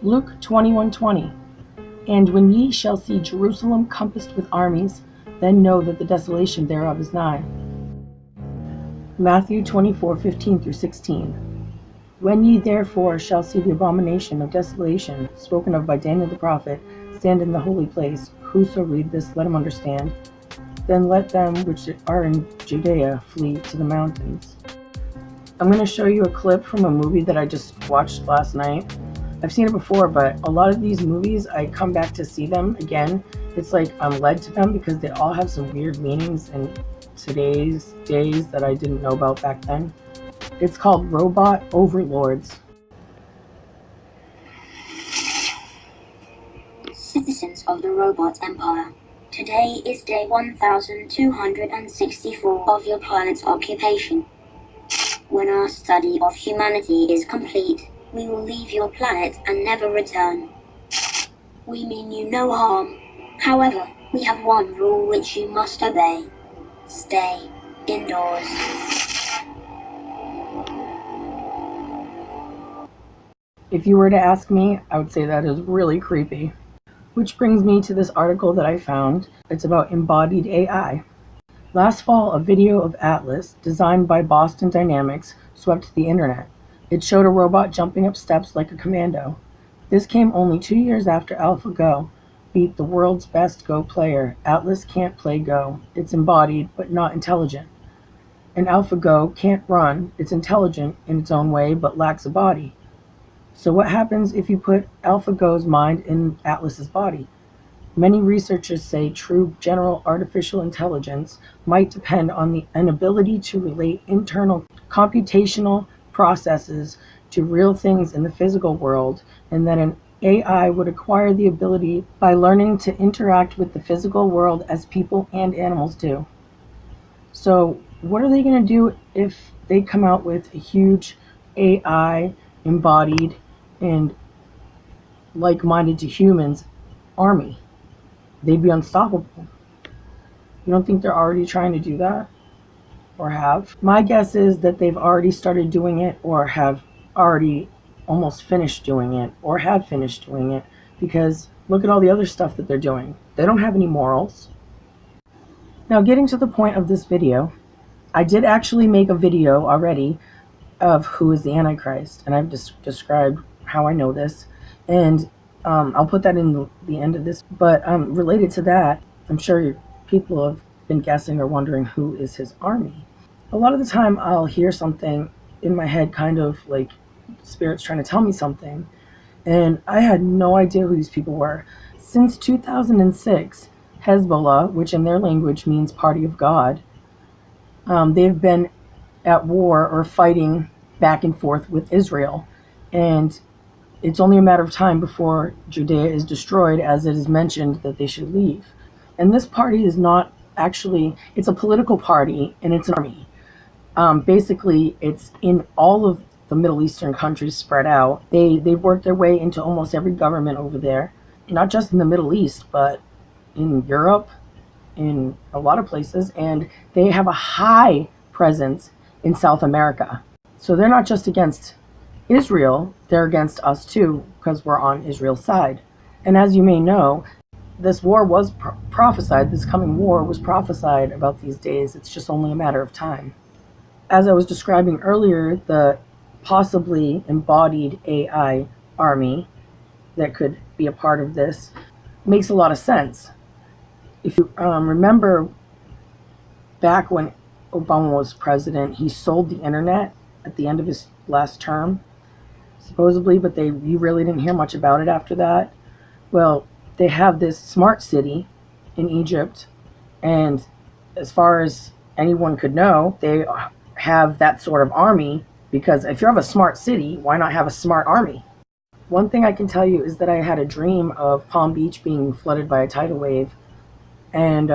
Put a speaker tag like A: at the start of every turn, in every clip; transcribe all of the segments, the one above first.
A: Luke 21:20. And when ye shall see Jerusalem compassed with armies, then know that the desolation thereof is nigh. Matthew 24:15-16. When ye therefore shall see the abomination of desolation, spoken of by Daniel the prophet, stand in the holy place, whoso read this, let him understand. Then let them which are in Judea flee to the mountains. I'm going to show you a clip from a movie that I just watched last night. I've seen it before, but a lot of these movies, I come back to see them again. It's like I'm led to them because they all have some weird meanings in today's days that I didn't know about back then. It's called Robot Overlords.
B: Citizens of the Robot Empire, today is day 1264 of your planet's occupation. When our study of humanity is complete, we will leave your planet and never return. We mean you no harm. However, we have one rule which you must obey. Stay indoors.
A: If you were to ask me, I would say that is really creepy. Which brings me to this article that I found. It's about embodied AI. Last fall, a video of Atlas, designed by Boston Dynamics, swept the internet. It showed a robot jumping up steps like a commando. This came only 2 years after AlphaGo beat the world's best Go player. Atlas can't play Go. It's embodied, but not intelligent. And AlphaGo can't run. It's intelligent in its own way, but lacks a body. So what happens if you put AlphaGo's mind in Atlas's body? Many researchers say true general artificial intelligence might depend on an ability to relate internal computational processes to real things in the physical world, and that an AI would acquire the ability by learning to interact with the physical world as people and animals do. So what are they going to do if they come out with a huge AI embodied and like-minded to humans army? They'd be unstoppable. You don't think they're already trying to do that? Or have? My guess is that they've already started doing it, or have already almost finished doing it, or have finished doing it, because look at all the other stuff that they're doing. They don't have any morals. Now, getting to the point of this video, I did actually make a video already of who is the Antichrist, and I've described how I know this, and I'll put that in the end of this. But related to that, I'm sure people have been guessing or wondering who is his army. A lot of the time I'll hear something in my head, kind of like spirits trying to tell me something, and I had no idea who these people were. Since 2006, Hezbollah, which in their language means party of God, they've been at war or fighting back and forth with Israel, and it's only a matter of time before Judea is destroyed, as it is mentioned that they should leave. And this party is not actually, it's a political party, and it's an army. Basically, it's in all of the Middle Eastern countries spread out. They've worked their way into almost every government over there, not just in the Middle East, but in Europe, in a lot of places, and they have a high presence in South America. So they're not just against Israel, they're against us too, because we're on Israel's side. And as you may know, this war was prophesied, this coming war was prophesied about these days. It's just only a matter of time. As I was describing earlier, the possibly embodied AI army that could be a part of this makes a lot of sense. If you remember back when Obama was president, he sold the internet at the end of his last term, supposedly, but you really didn't hear much about it after that. Well, they have this smart city in Egypt, and as far as anyone could know, they have that sort of army, because if you have a smart city, why not have a smart army? One thing I can tell you is that I had a dream of Palm Beach being flooded by a tidal wave, and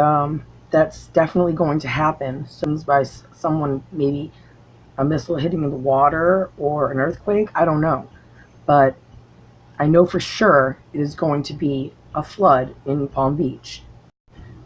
A: that's definitely going to happen. By someone, maybe a missile hitting the water or an earthquake, I don't know. But I know for sure it is going to be a flood in Palm Beach.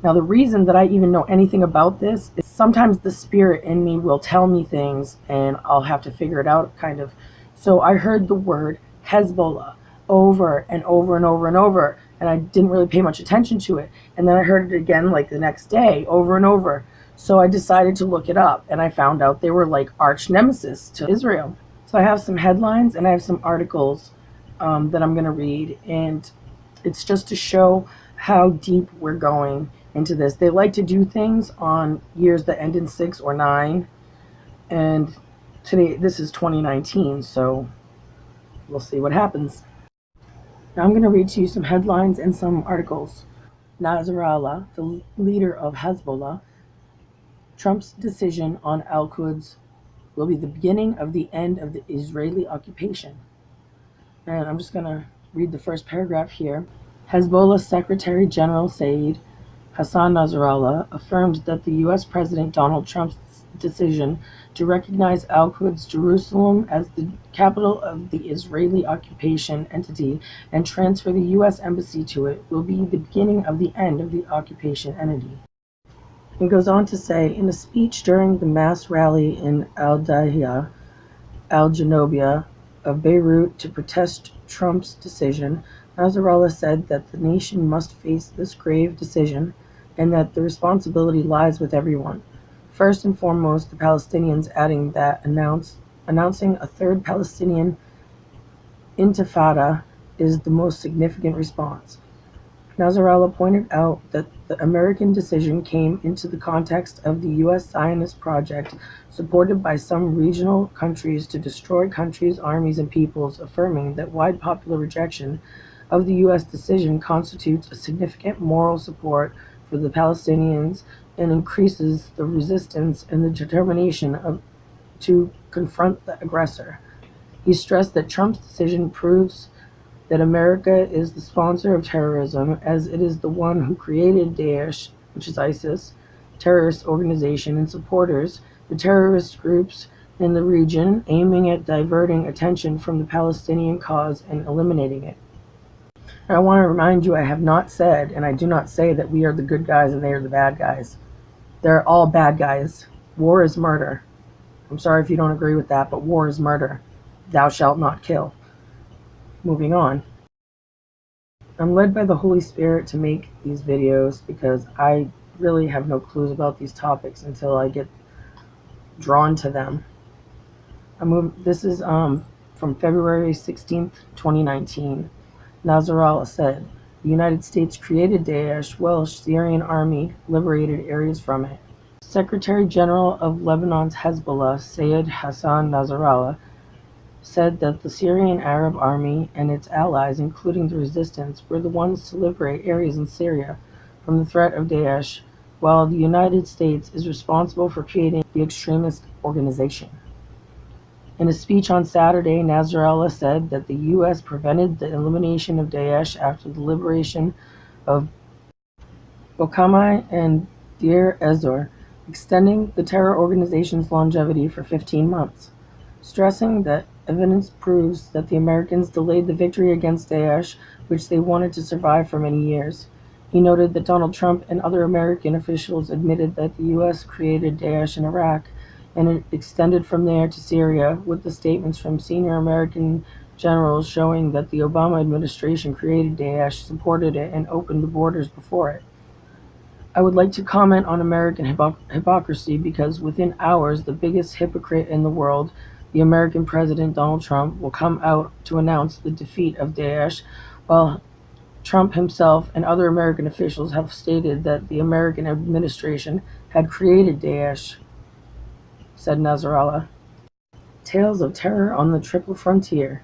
A: Now, the reason that I even know anything about this is sometimes the spirit in me will tell me things and I'll have to figure it out, kind of. So I heard the word Hezbollah over and over and over and over, and I didn't really pay much attention to it. And then I heard it again like the next day, over and over. So I decided to look it up, and I found out they were like arch nemesis to Israel. So I have some headlines and I have some articles that I'm going to read, and it's just to show how deep we're going into this. They like to do things on years that end in 6 or 9, and today, this is 2019, so we'll see what happens. Now I'm going to read to you some headlines and some articles. Nasrallah, the leader of Hezbollah, Trump's decision on Al-Quds will be the beginning of the end of the Israeli occupation. And I'm just going to read the first paragraph here. Hezbollah Secretary General Saeed Hassan Nasrallah affirmed that the U.S. President Donald Trump's decision to recognize Al-Quds Jerusalem as the capital of the Israeli occupation entity and transfer the U.S. embassy to it will be the beginning of the end of the occupation entity. It goes on to say, in a speech during the mass rally in Al-Dahia, Al-Janobia of Beirut to protest Trump's decision, Nasrallah said that the nation must face this grave decision and that the responsibility lies with everyone. First and foremost, the Palestinians, adding that announcing a third Palestinian intifada is the most significant response. Nasrallah pointed out that the American decision came into the context of the U.S. Zionist project, supported by some regional countries to destroy countries, armies, and peoples, affirming that wide popular rejection of the U.S. decision constitutes a significant moral support for the Palestinians and increases the resistance and the determination to confront the aggressor. He stressed that Trump's decision proves that America is the sponsor of terrorism, as it is the one who created Daesh, which is ISIS, terrorist organization, and supporters, the terrorist groups in the region, aiming at diverting attention from the Palestinian cause and eliminating it. And I want to remind you, I have not said, and I do not say, that we are the good guys and they are the bad guys. They're all bad guys. War is murder. I'm sorry if you don't agree with that, but war is murder. Thou shalt not kill. Moving on. I'm led by the Holy Spirit to make these videos because I really have no clues about these topics until I get drawn to them. This is from February 16th, 2019. Nasrallah said, the United States created Daesh, Welsh Syrian army liberated areas from it. Secretary General of Lebanon's Hezbollah, Sayed Hassan Nasrallah, said that the Syrian Arab army and its allies, including the resistance, were the ones to liberate areas in Syria from the threat of Daesh, while the United States is responsible for creating the extremist organization. In a speech on Saturday, Nasrallah said that the U.S. prevented the elimination of Daesh after the liberation of Bokamai and Deir ez-Zor, extending the terror organization's longevity for 15 months, stressing that evidence proves that the Americans delayed the victory against Daesh, which they wanted to survive for many years. He noted that Donald Trump and other American officials admitted that the U.S. created Daesh in Iraq, and it extended from there to Syria, with the statements from senior American generals showing that the Obama administration created Daesh, supported it, and opened the borders before it. I would like to comment on American hypocrisy because within hours, the biggest hypocrite in the world, the American President Donald Trump, will come out to announce the defeat of Daesh, while Trump himself and other American officials have stated that the American administration had created Daesh, said Nasrallah. Tales of terror on the Triple Frontier.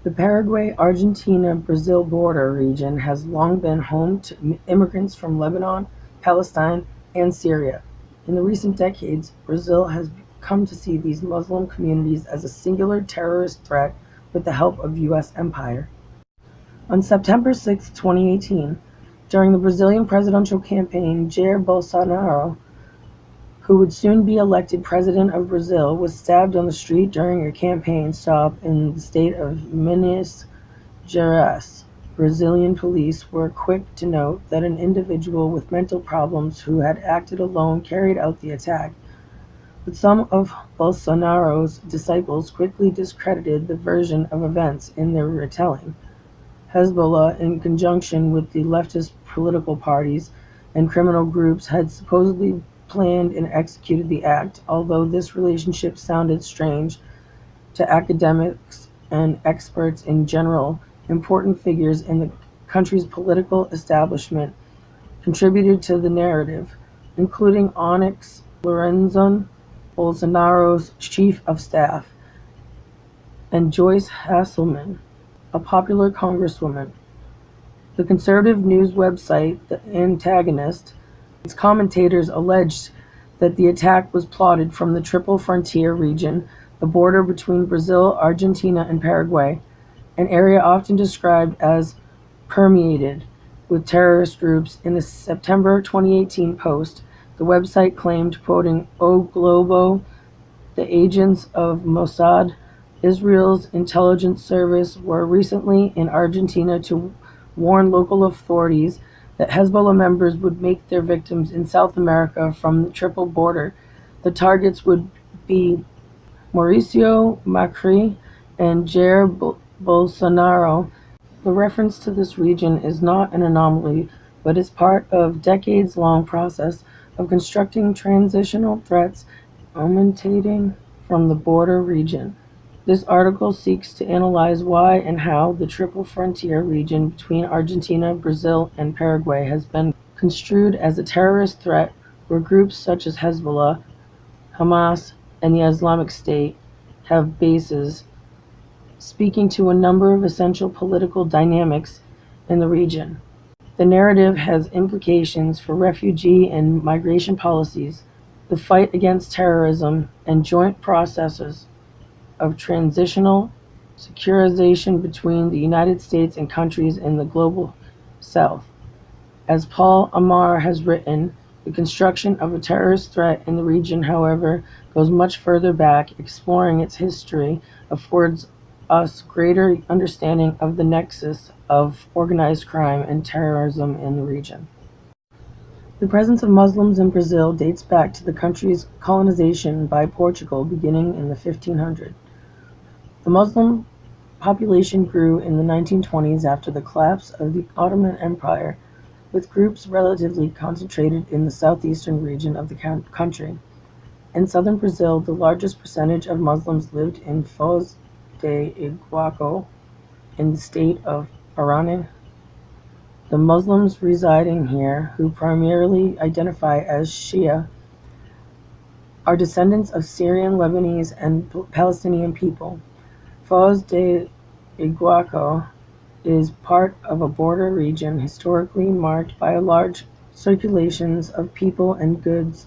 A: The Paraguay-Argentina-Brazil border region has long been home to immigrants from Lebanon, Palestine, and Syria. In the recent decades, Brazil has come to see these Muslim communities as a singular terrorist threat with the help of U.S. empire. On September 6, 2018, during the Brazilian presidential campaign, Jair Bolsonaro, who would soon be elected president of Brazil, was stabbed on the street during a campaign stop in the state of Minas Gerais. Brazilian police were quick to note that an individual with mental problems who had acted alone carried out the attack. But some of Bolsonaro's disciples quickly discredited the version of events in their retelling. Hezbollah, in conjunction with the leftist political parties and criminal groups, had supposedly planned and executed the act, although this relationship sounded strange to academics and experts in general. Important figures in the country's political establishment contributed to the narrative, including Onyx Lorenzon, Bolsonaro's chief of staff, and Joyce Hasselman, a popular congresswoman. The conservative news website, The Antagonist, its commentators alleged that the attack was plotted from the Triple Frontier region, the border between Brazil, Argentina, and Paraguay, an area often described as permeated with terrorist groups. In a September 2018 post, the website claimed, quoting O Globo, the agents of Mossad, Israel's intelligence service, were recently in Argentina to warn local authorities that Hezbollah members would make their victims in South America from the triple border. The targets would be Mauricio Macri and Jair Bolsonaro. The reference to this region is not an anomaly, but is part of a decades-long process of constructing transitional threats emanating from the border region. This article seeks to analyze why and how the Triple Frontier region between Argentina, Brazil, and Paraguay has been construed as a terrorist threat, where groups such as Hezbollah, Hamas, and the Islamic State have bases, speaking to a number of essential political dynamics in the region. The narrative has implications for refugee and migration policies, the fight against terrorism, and joint processes of transitional securitization between the United States and countries in the global South. As Paul Amar has written, the construction of a terrorist threat in the region, however, goes much further back. Exploring its history affords us greater understanding of the nexus of organized crime and terrorism in the region. The presence of Muslims in Brazil dates back to the country's colonization by Portugal beginning in the 1500s. The Muslim population grew in the 1920s after the collapse of the Ottoman Empire, with groups relatively concentrated in the southeastern region of the country. In southern Brazil, the largest percentage of Muslims lived in Foz de Iguaçu in the state of Paraná. The Muslims residing here, who primarily identify as Shia, are descendants of Syrian, Lebanese, and Palestinian people. Foz de Iguaçu is part of a border region historically marked by large circulations of people and goods.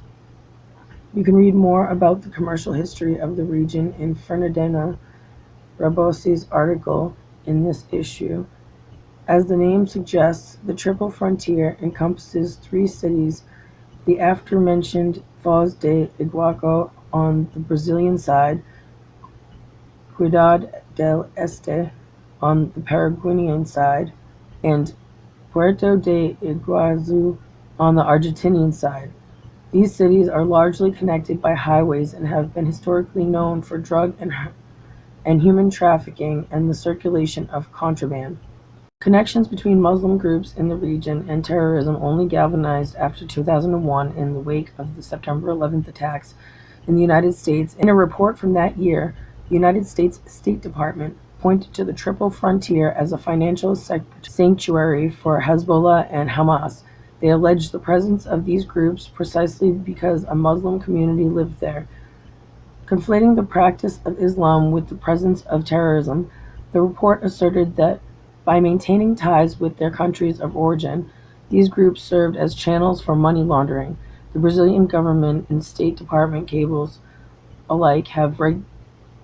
A: You can read more about the commercial history of the region in Fernandina Rabosi's article in this issue. As the name suggests, the Triple Frontier encompasses three cities: the aforementioned Foz de Iguaçu on the Brazilian side, Ciudad del Este on the Paraguayan side, and Puerto de Iguazu on the Argentinian side. These cities are largely connected by highways and have been historically known for drug and human trafficking and the circulation of contraband. Connections between Muslim groups in the region and terrorism only galvanized after 2001 in the wake of the September 11th attacks in the United States. In a report from that year, the United States State Department pointed to the Triple Frontier as a financial sanctuary for Hezbollah and Hamas. They alleged the presence of these groups precisely because a Muslim community lived there. Conflating the practice of Islam with the presence of terrorism, the report asserted that by maintaining ties with their countries of origin, these groups served as channels for money laundering. The Brazilian government and State Department cables alike have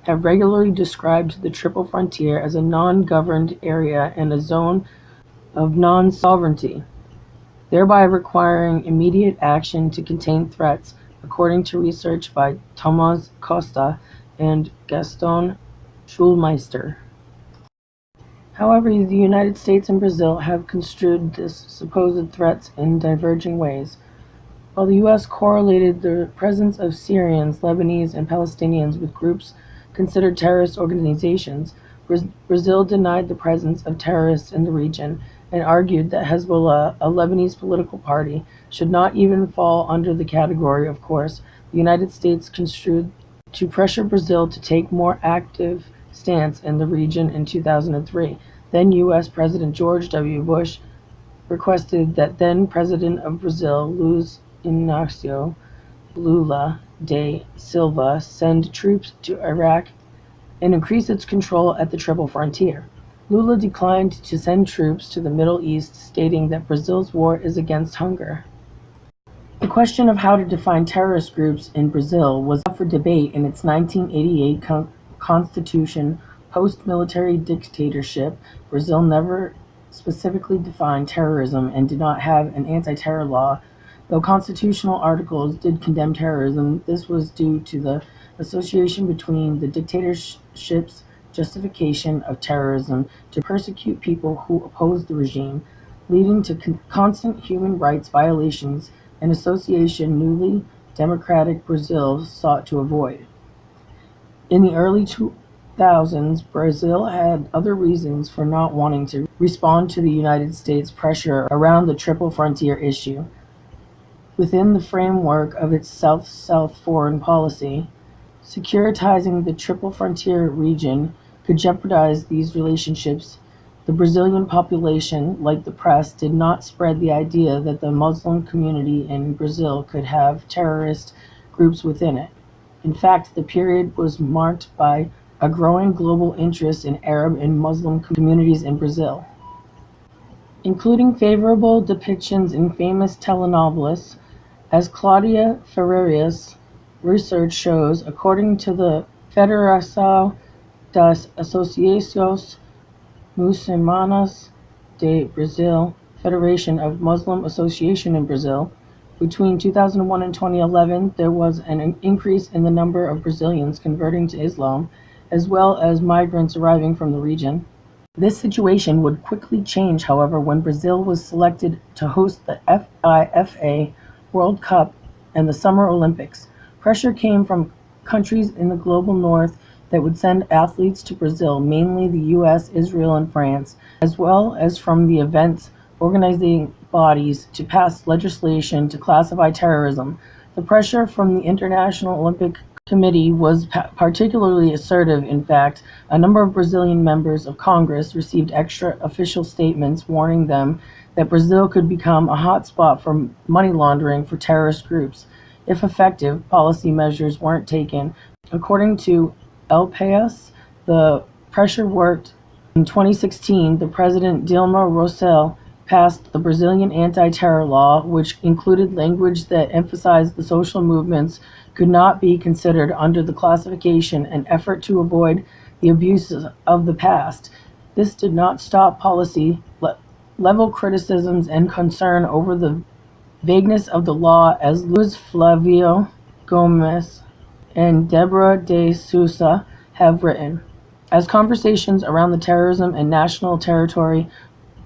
A: regularly described the Triple Frontier as a non-governed area and a zone of non-sovereignty, thereby requiring immediate action to contain threats, according to research by Tomás Costa and Gaston Schulmeister. However, the United States and Brazil have construed this supposed threats in diverging ways. While the U.S. correlated the presence of Syrians, Lebanese, and Palestinians with groups considered terrorist organizations, Brazil denied the presence of terrorists in the region and argued that Hezbollah, a Lebanese political party, should not even fall under the category. Of course, the United States construed to pressure Brazil to take more active stance in the region in 2003. Then U.S. President George W. Bush requested that then President of Brazil, Luiz Inácio Lula da Silva, send troops to Iraq and increase its control at the Triple Frontier. Lula declined to send troops to the Middle East, stating that Brazil's war is against hunger. The question of how to define terrorist groups in Brazil was up for debate in its 1988 constitution. Post-military dictatorship, Brazil never specifically defined terrorism and did not have an anti-terror law. Though constitutional articles did condemn terrorism, this was due to the association between the dictatorship's justification of terrorism to persecute people who opposed the regime, leading to constant human rights violations, an association newly democratic Brazil sought to avoid. In the early 2000s, Brazil had other reasons for not wanting to respond to the United States pressure around the Triple Frontier issue. Within the framework of its South-South foreign policy, securitizing the Triple Frontier region could jeopardize these relationships. The Brazilian population, like the press, did not spread the idea that the Muslim community in Brazil could have terrorist groups within it. In fact, the period was marked by a growing global interest in Arab and Muslim communities in Brazil, including favorable depictions in famous telenovelists. As Claudia Ferreira's research shows, according to the Federação das Associações Muçulmanas de Brazil, Federation of Muslim Association in Brazil, between 2001 and 2011, there was an increase in the number of Brazilians converting to Islam, as well as migrants arriving from the region. This situation would quickly change, however, when Brazil was selected to host the FIFA World Cup and the Summer Olympics. Pressure came from countries in the global north that would send athletes to Brazil, mainly the US, Israel, and France, as well as from the event's organizing bodies to pass legislation to classify terrorism. The pressure from the International Olympic Committee was particularly assertive. In fact, a number of Brazilian members of Congress received extra official statements warning them that Brazil could become a hotspot for money laundering for terrorist groups if effective policy measures weren't taken. According to El País, the pressure worked. In 2016, the President Dilma Rousseff passed the Brazilian anti-terror law, which included language that emphasized the social movements could not be considered under the classification, an effort to avoid the abuses of the past. This did not stop policy level criticisms and concern over the vagueness of the law, as Luiz Flávio Gomes and Deborah de Souza have written. As conversations around the terrorism and national territory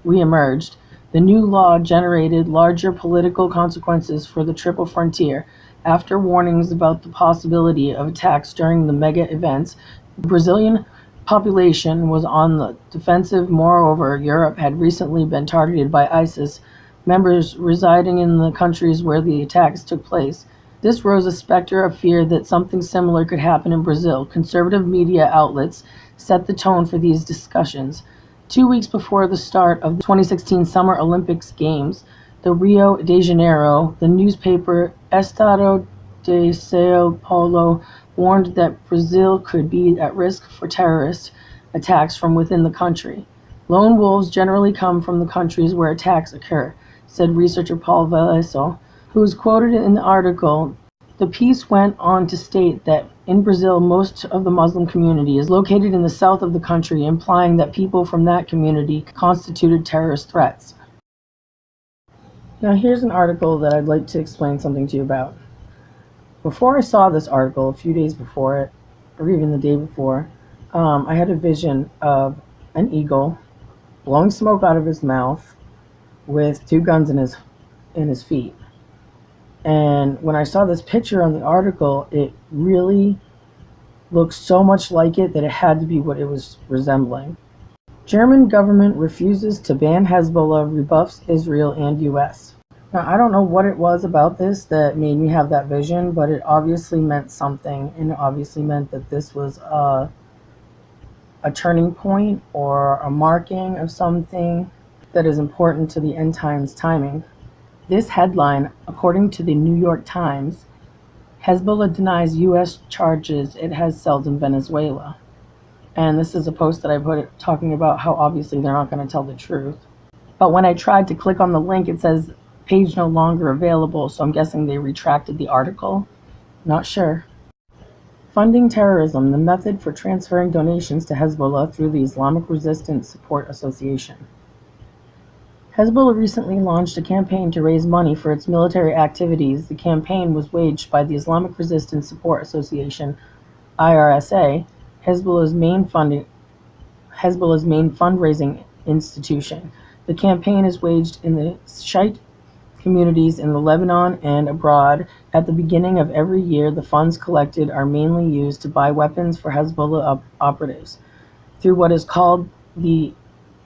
A: reemerged, the new law generated larger political consequences for the Triple Frontier. After warnings about the possibility of attacks during the mega events, the Brazilian population was on the defensive. Moreover, Europe had recently been targeted by ISIS members residing in the countries where the attacks took place. This rose a specter of fear that something similar could happen in Brazil. Conservative media outlets set the tone for these discussions. 2 weeks before the start of the 2016 Summer Olympics Games, the Rio de Janeiro, the newspaper Estado de São Paulo warned that Brazil could be at risk for terrorist attacks from within the country. Lone wolves generally come from the countries where attacks occur, said researcher Paul Veloso, who was quoted in the article. The piece went on to state that in Brazil, most of the Muslim community is located in the south of the country, implying that people from that community constituted terrorist threats. Now here's an article that I'd like to explain something to you about. Before I saw this article, a few days before it, or even the day before, I had a vision of an eagle blowing smoke out of his mouth with 2 guns in his feet. And when I saw this picture on the article, it really looked so much like it that it had to be what it was resembling. German government refuses to ban Hezbollah, rebuffs Israel and US. Now, I don't know what it was about this that made me have that vision, but it obviously meant something, and it obviously meant that this was a turning point or a marking of something that is important to the end times timing. This headline, according to the New York Times, Hezbollah denies U.S. charges it has cells in Venezuela. And this is a post that I put talking about how obviously they're not going to tell the truth. But when I tried to click on the link, it says page no longer available, so I'm guessing they retracted the article. Not sure. Funding terrorism, the method for transferring donations to Hezbollah through the Islamic Resistance Support Association. Hezbollah recently launched a campaign to raise money for its military activities. The campaign was waged by the Islamic Resistance Support Association, IRSA, Hezbollah's main fundraising institution. The campaign is waged in the Shiite communities in Lebanon and abroad. At the beginning of every year, the funds collected are mainly used to buy weapons for Hezbollah operatives through what is called the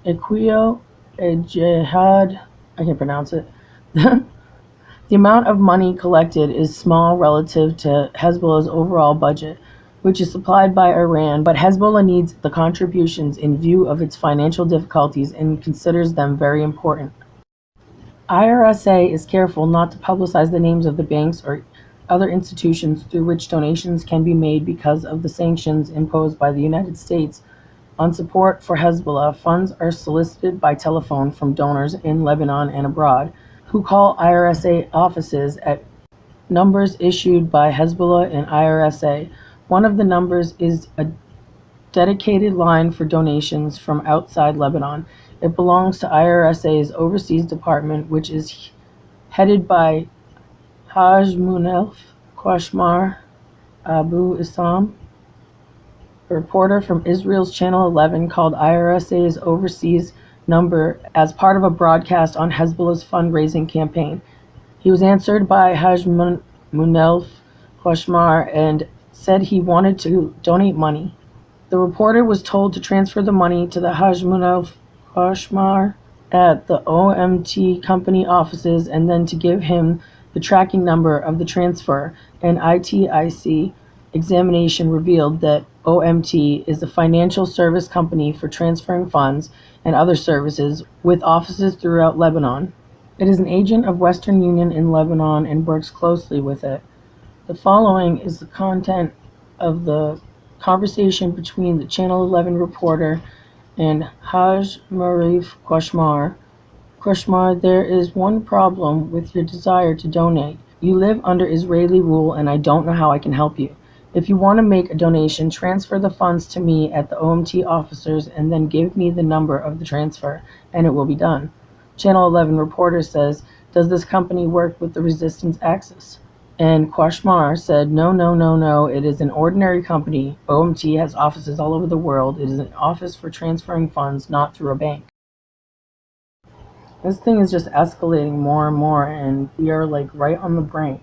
A: Equio Jihad. I can't pronounce it. The amount of money collected is small relative to Hezbollah's overall budget, which is supplied by Iran, but Hezbollah needs the contributions in view of its financial difficulties and considers them very important. IRSA is careful not to publicize the names of the banks or other institutions through which donations can be made because of the sanctions imposed by the United States on support for Hezbollah. Funds are solicited by telephone from donors in Lebanon and abroad, who call IRSA offices at numbers issued by Hezbollah and IRSA. One of the numbers is a dedicated line for donations from outside Lebanon. It belongs to IRSA's Overseas Department, which is headed by Haj Munelf Kwashmar Abu Issam. A reporter from Israel's Channel 11 called IRSA's overseas number as part of a broadcast on Hezbollah's fundraising campaign. He was answered by Haj Munelf Kwashmar and said he wanted to donate money. The reporter was told to transfer the money to the Haj Munelf Kwashmar at the OMT company offices and then to give him the tracking number of the transfer. An ITIC examination revealed that OMT is a financial service company for transferring funds and other services with offices throughout Lebanon. It is an agent of Western Union in Lebanon and works closely with it. The following is the content of the conversation between the Channel 11 reporter and Haj Marif Kwashmar. Kwashmar, there is one problem with your desire to donate. You live under Israeli rule and I don't know how I can help you. If you want to make a donation, transfer the funds to me at the OMT officers and then give me the number of the transfer and it will be done. Channel 11 reporter says, does this company work with the resistance axis? And Kwashmar said, no, it is an ordinary company. OMT has offices all over the world. It is an office for transferring funds, not through a bank. This thing is just escalating more and more, and we are like right on the brink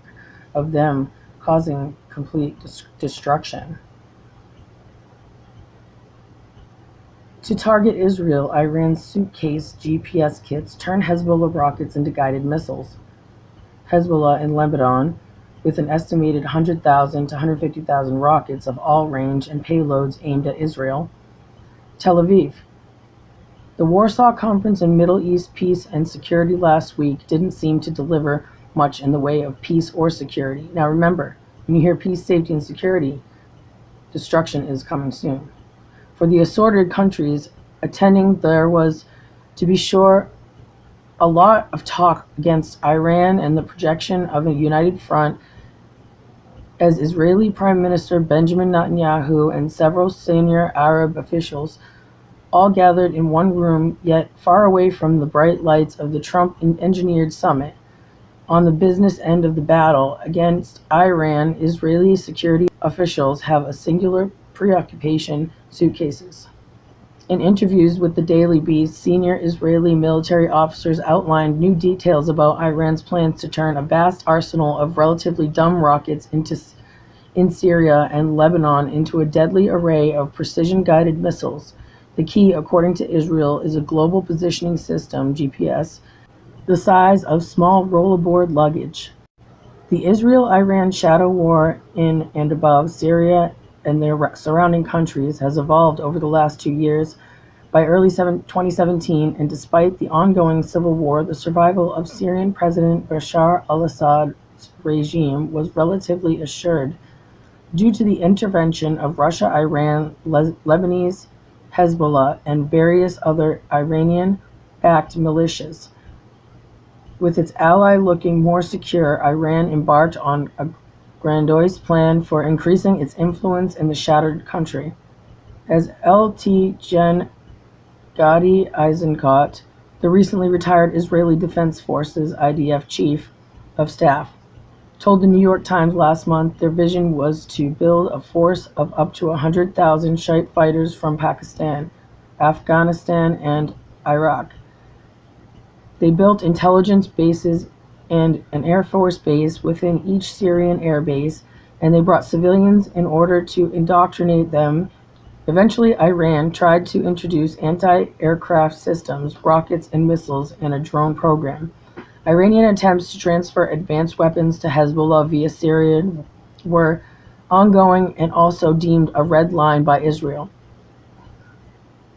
A: of them causing complete destruction. To target Israel, Iran's suitcase GPS kits turn Hezbollah rockets into guided missiles. Hezbollah in Lebanon, with an estimated 100,000 to 150,000 rockets of all range and payloads aimed at Israel. Tel Aviv. The Warsaw Conference on Middle East Peace and Security last week didn't seem to deliver much in the way of peace or security. Now remember, when you hear peace, safety, and security, destruction is coming soon. For the assorted countries attending, there was, to be sure, a lot of talk against Iran and the projection of a united front as Israeli Prime Minister Benjamin Netanyahu and several senior Arab officials all gathered in one room, yet far away from the bright lights of the Trump-engineered summit. On the business end of the battle against Iran, Israeli security officials have a singular preoccupation: suitcases. In interviews with the Daily Beast, senior Israeli military officers outlined new details about Iran's plans to turn a vast arsenal of relatively dumb rockets in Syria and Lebanon into a deadly array of precision-guided missiles. The key, according to Israel, is a global positioning system, GPS, the size of small rollerboard luggage. The Israel-Iran shadow war in and above Syria and their surrounding countries has evolved over the last 2 years. By early 2017, and despite the ongoing civil war, the survival of Syrian President Bashar al-Assad's regime was relatively assured due to the intervention of Russia, Iran, Lebanese, Hezbollah, and various other Iranian-backed militias. With its ally looking more secure, Iran embarked on a grandiose plan for increasing its influence in the shattered country. As Lt. Gen. Gadi Eisenkot, the recently retired Israeli Defense Forces (IDF) chief of staff, told the New York Times last month, their vision was to build a force of up to 100,000 Shiite fighters from Pakistan, Afghanistan, and Iraq. They built intelligence bases and an Air Force base within each Syrian air base, and they brought civilians in order to indoctrinate them. Eventually, Iran tried to introduce anti-aircraft systems, rockets and missiles, and a drone program. Iranian attempts to transfer advanced weapons to Hezbollah via Syria were ongoing and also deemed a red line by Israel.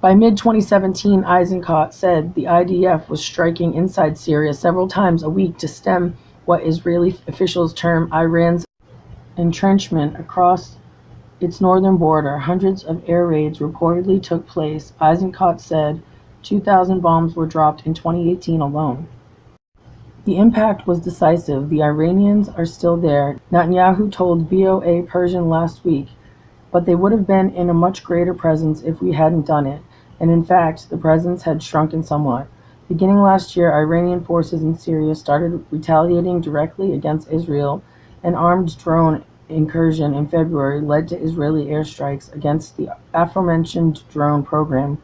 A: By mid-2017, Eisenkot said the IDF was striking inside Syria several times a week to stem what Israeli officials term Iran's entrenchment across its northern border. Hundreds of air raids reportedly took place. Eisenkot said 2,000 bombs were dropped in 2018 alone. The impact was decisive. The Iranians are still there, Netanyahu told VOA Persian last week, but they would have been in a much greater presence if we hadn't done it. And in fact, the presence had shrunken somewhat. Beginning last year, Iranian forces in Syria started retaliating directly against Israel. An armed drone incursion in February led to Israeli airstrikes against the aforementioned drone program.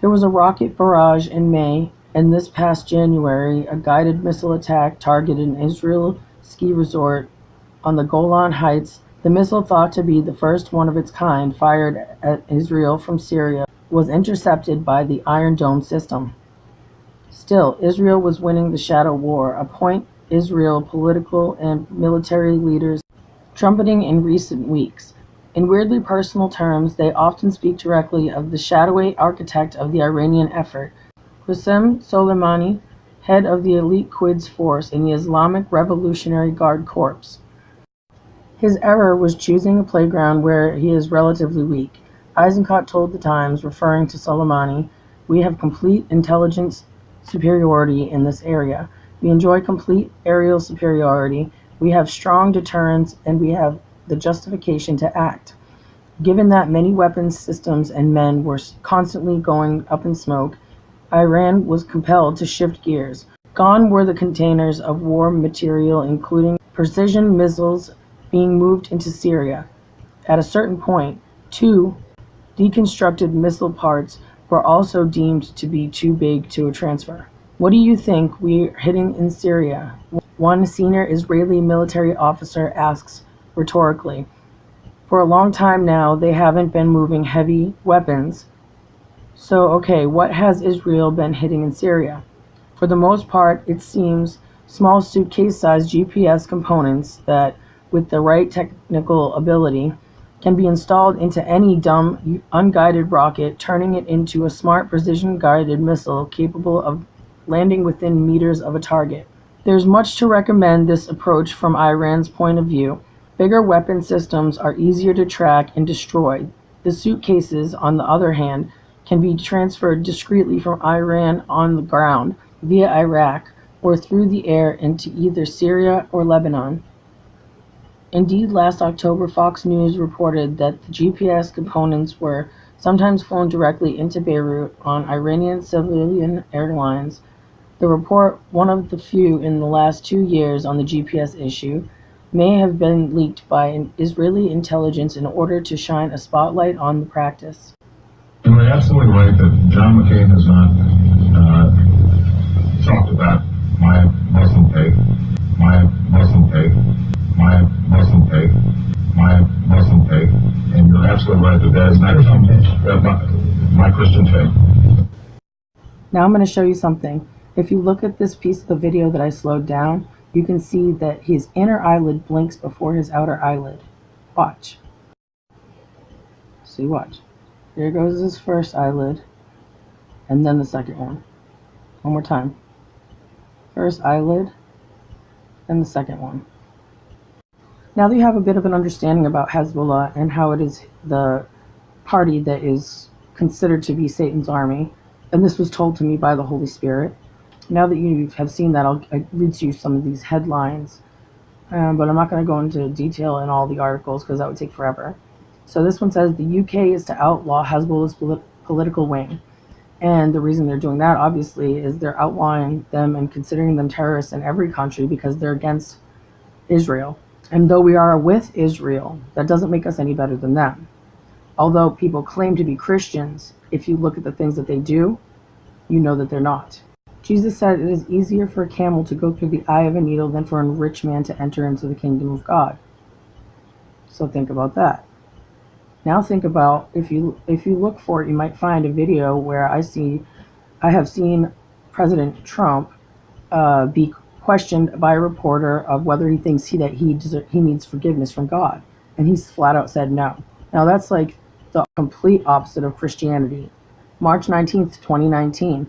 A: There was a rocket barrage in May, and this past January, a guided missile attack targeted an Israel ski resort on the Golan Heights. The missile, thought to be the first one of its kind fired at Israel from Syria, was intercepted by the Iron Dome system. Still, Israel was winning the shadow war, a point Israel political and military leaders trumpeting in recent weeks. In weirdly personal terms, they often speak directly of the shadowy architect of the Iranian effort, Qasem Soleimani, head of the elite Quds force in the Islamic Revolutionary Guard Corps. His error was choosing a playground where he is relatively weak. Eisenkot told the Times, referring to Soleimani, "We have complete intelligence superiority in this area. We enjoy complete aerial superiority. We have strong deterrence, and we have the justification to act." Given that many weapons systems and men were constantly going up in smoke, Iran was compelled to shift gears. Gone were the containers of war material, including precision missiles, being moved into Syria. At a certain point, 2 deconstructed missile parts were also deemed to be too big to transfer. "What do you think we're hitting in Syria?" one senior Israeli military officer asks rhetorically. "For a long time now, they haven't been moving heavy weapons. So, okay, what has Israel been hitting in Syria?" For the most part, it seems small suitcase-sized GPS components that, with the right technical ability, can be installed into any dumb, unguided rocket, turning it into a smart, precision-guided missile capable of landing within meters of a target. There's much to recommend this approach from Iran's point of view. Bigger weapon systems are easier to track and destroy. The suitcases, on the other hand, can be transferred discreetly from Iran on the ground, via Iraq, or through the air into either Syria or Lebanon. Indeed, last October, Fox News reported that the GPS components were sometimes flown directly into Beirut on Iranian civilian airlines. The report, one of the few in the last 2 years on the GPS issue, may have been leaked by an Israeli intelligence in order to shine a spotlight on the practice.
C: You are absolutely right that John McCain has not talked about my Muslim faith, my Muslim faith, my Muslim faith, my Muslim faith, and you're absolutely right that that is not my Christian faith.
A: Now I'm going to show you something. If you look at this piece of the video that I slowed down, you can see that his inner eyelid blinks before his outer eyelid. Watch. See, watch. Here goes his first eyelid, and then the second one. One more time. First eyelid, and the second one. Now that you have a bit of an understanding about Hezbollah and how it is the party that is considered to be Satan's army, and this was told to me by the Holy Spirit, now that you have seen that, I'll read to you some of these headlines, but I'm not going to go into detail in all the articles because that would take forever. So this one says the UK is to outlaw Hezbollah's political wing. And the reason they're doing that, obviously, is they're outlawing them and considering them terrorists in every country because they're against Israel. And though we are with Israel, that doesn't make us any better than them. Although people claim to be Christians, if you look at the things that they do, you know that they're not. Jesus said it is easier for a camel to go through the eye of a needle than for a rich man to enter into the kingdom of God. So think about that. Now think about, if you look for it, you might find a video where I have seen President Trump be questioned by a reporter of whether he thinks he needs forgiveness from God, and he's flat out said no. Now that's like the complete opposite of Christianity. March 19th, 2019.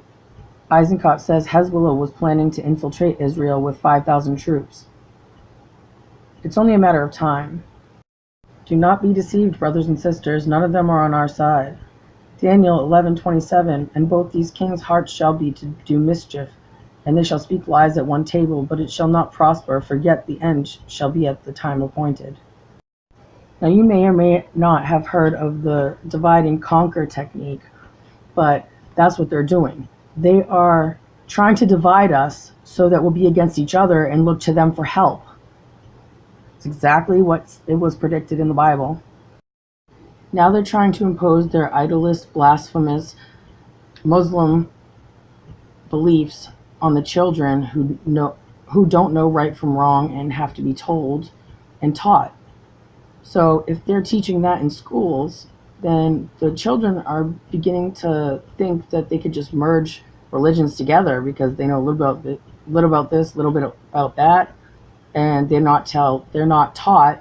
A: Eisenkot says Hezbollah was planning to infiltrate Israel with 5,000 troops. It's only a matter of time. Do not be deceived, brothers and sisters. None of them are on our side. Daniel 11:27. And both these kings' hearts shall be to do mischief, and they shall speak lies at one table, but it shall not prosper, for yet the end shall be at the time appointed. Now you may or may not have heard of the divide and conquer technique, but that's what they're doing. They are trying to divide us so that we'll be against each other and look to them for help. It's exactly what it was predicted in the Bible. Now they're trying to impose their idolist, blasphemous Muslim beliefs on the children who don't know right from wrong and have to be told and taught. So if they're teaching that in schools, then the children are beginning to think that they could just merge religions together because they know a little about this, a little bit about that, and they're not taught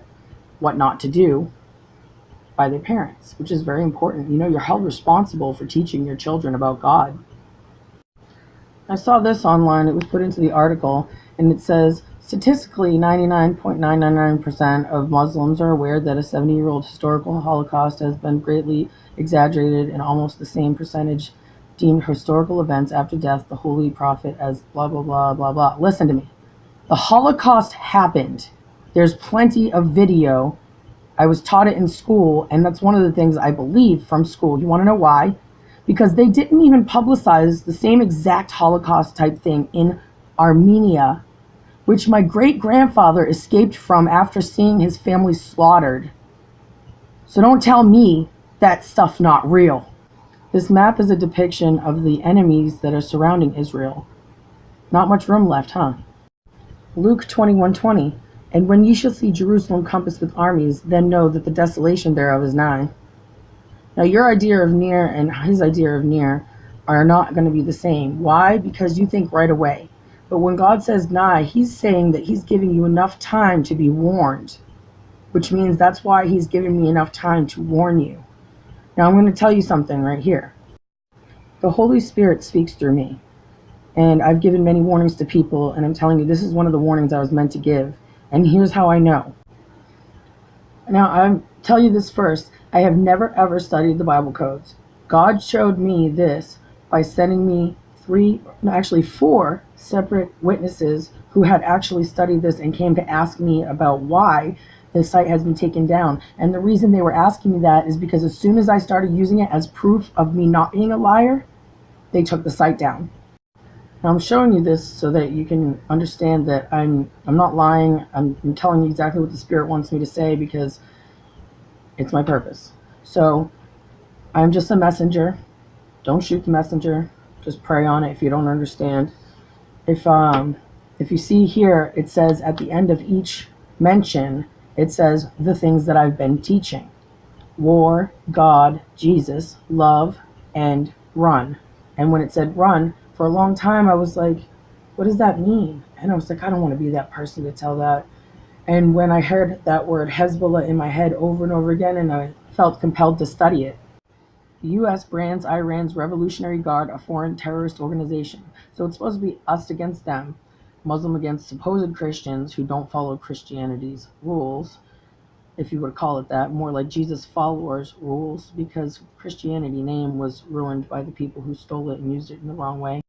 A: what not to do by their parents, which is very important. You know, you're held responsible for teaching your children about God. I saw this online. It was put into the article, and it says, statistically, 99.999% of Muslims are aware that a 70-year-old historical Holocaust has been greatly exaggerated, and almost the same percentage deemed historical events after death the Holy Prophet as blah, blah, blah, blah, blah. Listen to me. The Holocaust happened. There's plenty of video. I was taught it in school, and that's one of the things I believe from school. You want to know why? Because they didn't even publicize the same exact Holocaust type thing in Armenia, which my great-grandfather escaped from after seeing his family slaughtered. So don't tell me that stuff's not real. This map is a depiction of the enemies that are surrounding Israel. Not much room left, huh? Luke 21:20. And when ye shall see Jerusalem compassed with armies, then know that the desolation thereof is nigh. Now your idea of near and his idea of near are not going to be the same. Why? Because you think right away. But when God says nigh, he's saying that he's giving you enough time to be warned. which means that's why he's given me enough time to warn you. Now I'm going to tell you something right here. The Holy Spirit speaks through me, and I've given many warnings to people, and I'm telling you this is one of the warnings I was meant to give, and here's how I know. Now I'll tell you this first. I have never ever studied the Bible codes. God showed me this by sending me 4 separate witnesses who had actually studied this and came to ask me about why the site has been taken down. And the reason they were asking me that is because as soon as I started using it as proof of me not being a liar, they took the site down. Now I'm showing you this so that you can understand that I'm not lying. I'm telling you exactly what the Spirit wants me to say because it's my purpose. So I'm just a messenger. Don't shoot the messenger. Just pray on it if you don't understand. If you see here, it says at the end of each mention, it says the things that I've been teaching. War, God, Jesus, love, and run. And when it said run, for a long time I was like, what does that mean? And I was like, I don't want to be that person to tell that. And when I heard that word Hezbollah in my head over and over again, and I felt compelled to study it. The U.S. brands Iran's Revolutionary Guard a foreign terrorist organization. So it's supposed to be us against them, Muslim against supposed Christians who don't follow Christianity's rules, if you would call it that, more like Jesus' followers' rules, because Christianity name was ruined by the people who stole it and used it in the wrong way.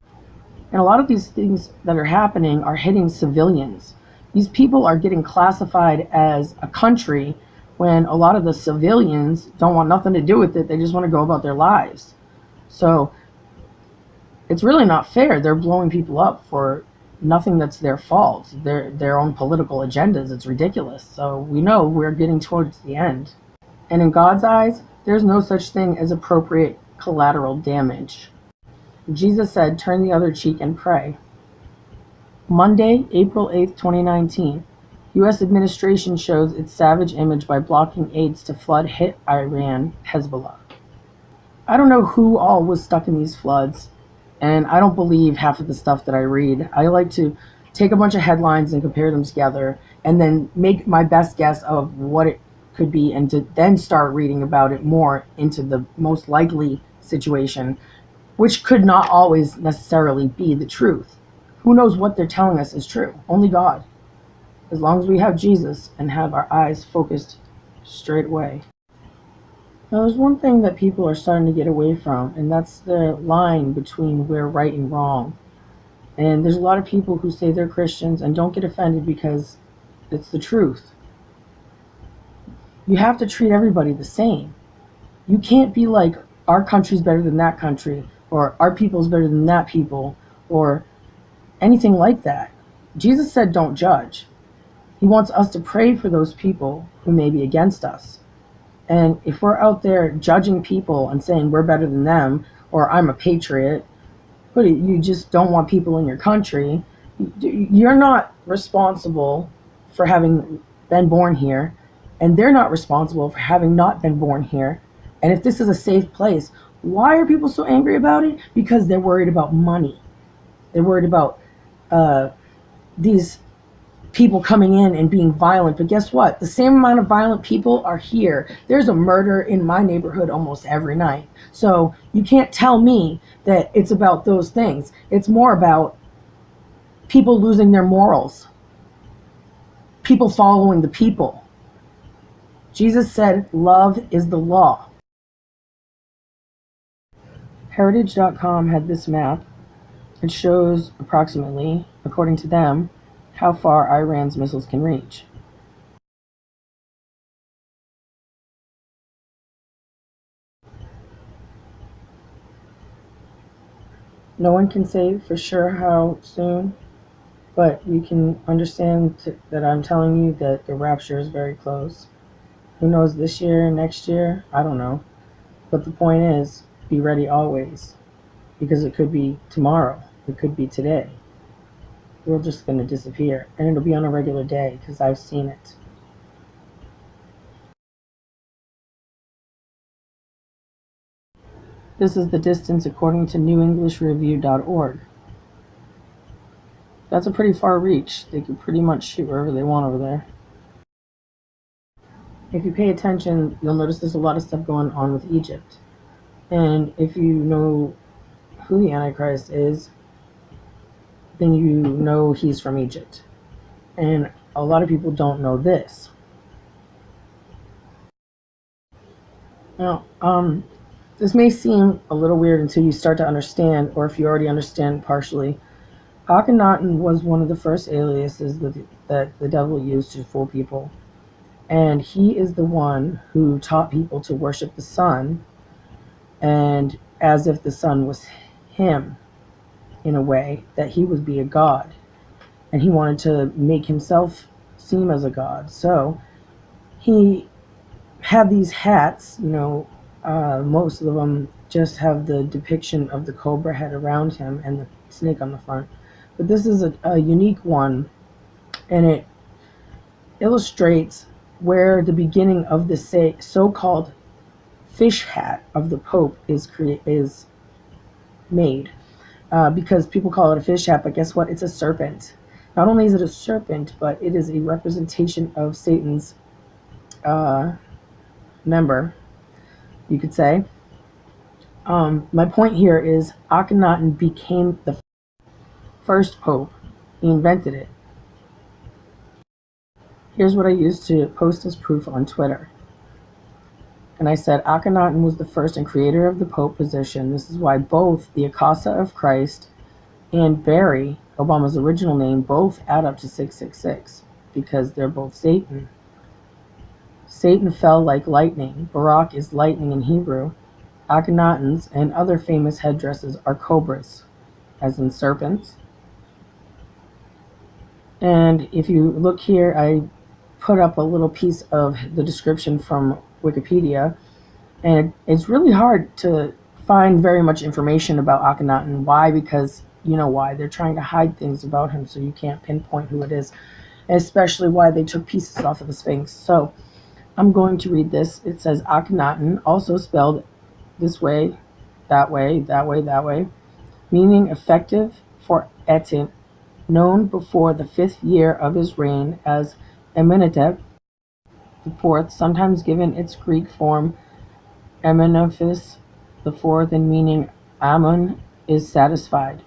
A: And a lot of these things that are happening are hitting civilians. These people are getting classified as a country when a lot of the civilians don't want nothing to do with it. They just want to go about their lives. So it's really not fair. They're blowing people up for nothing that's their fault. Their own political agendas. It's ridiculous. So we know we're getting towards the end. And in God's eyes, there's no such thing as appropriate collateral damage. Jesus said, turn the other cheek and pray. Monday, April 8th, 2019. U.S. administration shows its savage image by blocking aids to flood hit Iran, Hezbollah. I don't know who all was stuck in these floods, and I don't believe half of the stuff that I read. I like to take a bunch of headlines and compare them together, and then make my best guess of what it could be, and to then start reading about it more into the most likely situation, which could not always necessarily be the truth. Who knows what they're telling us is true? Only God. As long as we have Jesus and have our eyes focused straight away. Now, there's one thing that people are starting to get away from, and that's the line between we're right and wrong. And there's a lot of people who say they're Christians and don't get offended because it's the truth. You have to treat everybody the same. You can't be like, our country's better than that country, or our people's better than that people, or anything like that. Jesus said don't judge. He wants us to pray for those people who may be against us. And if we're out there judging people and saying we're better than them, or I'm a patriot, but you just don't want people in your country, you're not responsible for having been born here, and they're not responsible for having not been born here. And if this is a safe place, why are people so angry about it? Because they're worried about money. They're worried about these people coming in and being violent. But guess what? The same amount of violent people are here. There's a murder in my neighborhood almost every night. So you can't tell me that it's about those things. It's more about people losing their morals. People following the people. Jesus said, love is the law. Heritage.com had this map. It shows approximately, according to them, how far Iran's missiles can reach. No one can say for sure how soon, but you can understand that I'm telling you that the rapture is very close. Who knows, this year, next year? I don't know. But the point is, be ready always, because it could be tomorrow. It could be today. We're just going to disappear, and it'll be on a regular day, because I've seen it. This is the distance according to NewEnglishReview.org. That's a pretty far reach. They could pretty much shoot wherever they want over there. if you pay attention, you'll notice there's a lot of stuff going on with Egypt. And if you know who the Antichrist is, then you know he's from Egypt. And a lot of people don't know this. Now, this may seem a little weird until you start to understand, or if you already understand partially. Akhenaten was one of the first aliases that the devil used to fool people. And he is the one who taught people to worship the sun, and as if the sun was him, in a way, that he would be a god. And he wanted to make himself seem as a god. So he had these hats, most of them just have the depiction of the cobra head around him and the snake on the front. But this is a unique one, and it illustrates where the beginning of the so-called fish hat of the Pope is made. Because people call it a fish hat, but guess what? It's a serpent. Not only is it a serpent, but it is a representation of Satan's member, you could say. My point here is Akhenaten became the first pope. He invented it. Here's what I used to post as proof on Twitter. And I said Akhenaten was the first and creator of the pope position. This is why both the Akasa of Christ and Barry, Obama's original name, both add up to 666, because they're both Satan. Satan fell like lightning. Barak is lightning in Hebrew. Akhenaten's and other famous headdresses are cobras, as in serpents. And if you look here, I put up a little piece of the description from Wikipedia, and it's really hard to find very much information about Akhenaten. Why? Because you know why. They're trying to hide things about him, so you can't pinpoint who it is, and especially why they took pieces off of the Sphinx. So I'm going to read this. It says Akhenaten, also spelled this way, that way, that way, that way, meaning effective for Etin, known before the 5th year of his reign as Amenhotep IV, sometimes given its Greek form Amenophis IV, and meaning Amun is satisfied,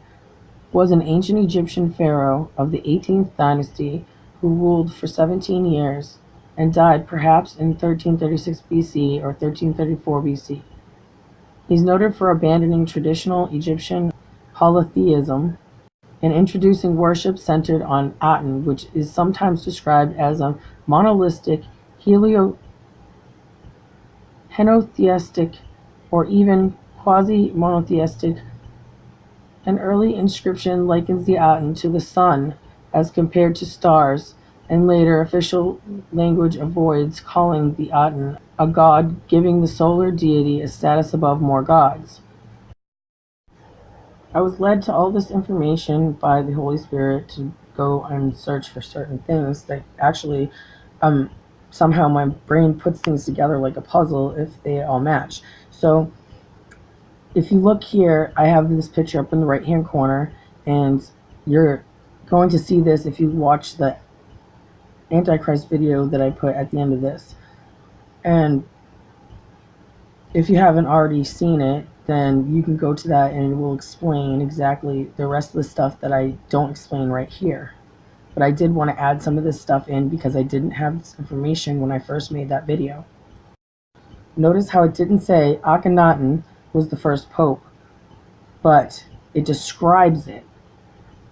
A: was an ancient Egyptian pharaoh of the 18th dynasty who ruled for 17 years and died perhaps in 1336 BC or 1334 BC. He's noted for abandoning traditional Egyptian polytheism and introducing worship centered on Aten, which is sometimes described as a monolithic, henotheistic, or even quasi-monotheistic. An early inscription likens the Aten to the sun as compared to stars, and later official language avoids calling the Aten a god, giving the solar deity a status above more gods. I was led to all this information by the Holy Spirit to go and search for certain things that actually somehow my brain puts things together like a puzzle if they all match. So if you look here, I have this picture up in the right hand corner, and you're going to see this if you watch the Antichrist video that I put at the end of this. And if you haven't already seen it, then you can go to that and it will explain exactly the rest of the stuff that I don't explain right here. But I did want to add some of this stuff in because I didn't have this information when I first made that video. Notice how it didn't say Akhenaten was the first pope, but it describes it.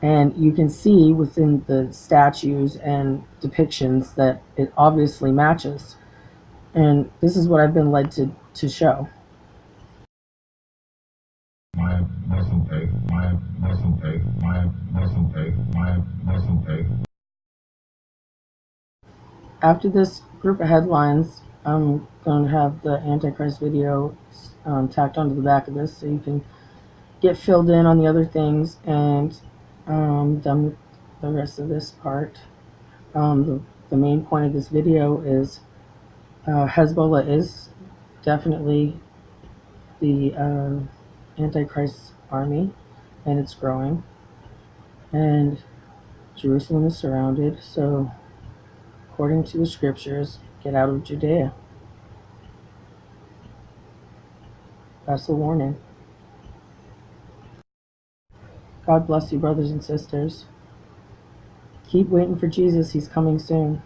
A: And you can see within the statues and depictions that it obviously matches. And this is what I've been led to show.
C: My Muslim faith, my Muslim faith, my Muslim faith, my Muslim faith.
A: After this group of headlines, I'm going to have the Antichrist video tacked onto the back of this so you can get filled in on the other things, and done with the rest of this part. The main point of this video is Hezbollah is definitely the Antichrist army, and it's growing, and Jerusalem is surrounded. So according to the scriptures, Get out of Judea. That's a warning. God bless you, brothers and sisters. Keep waiting for Jesus. He's coming soon.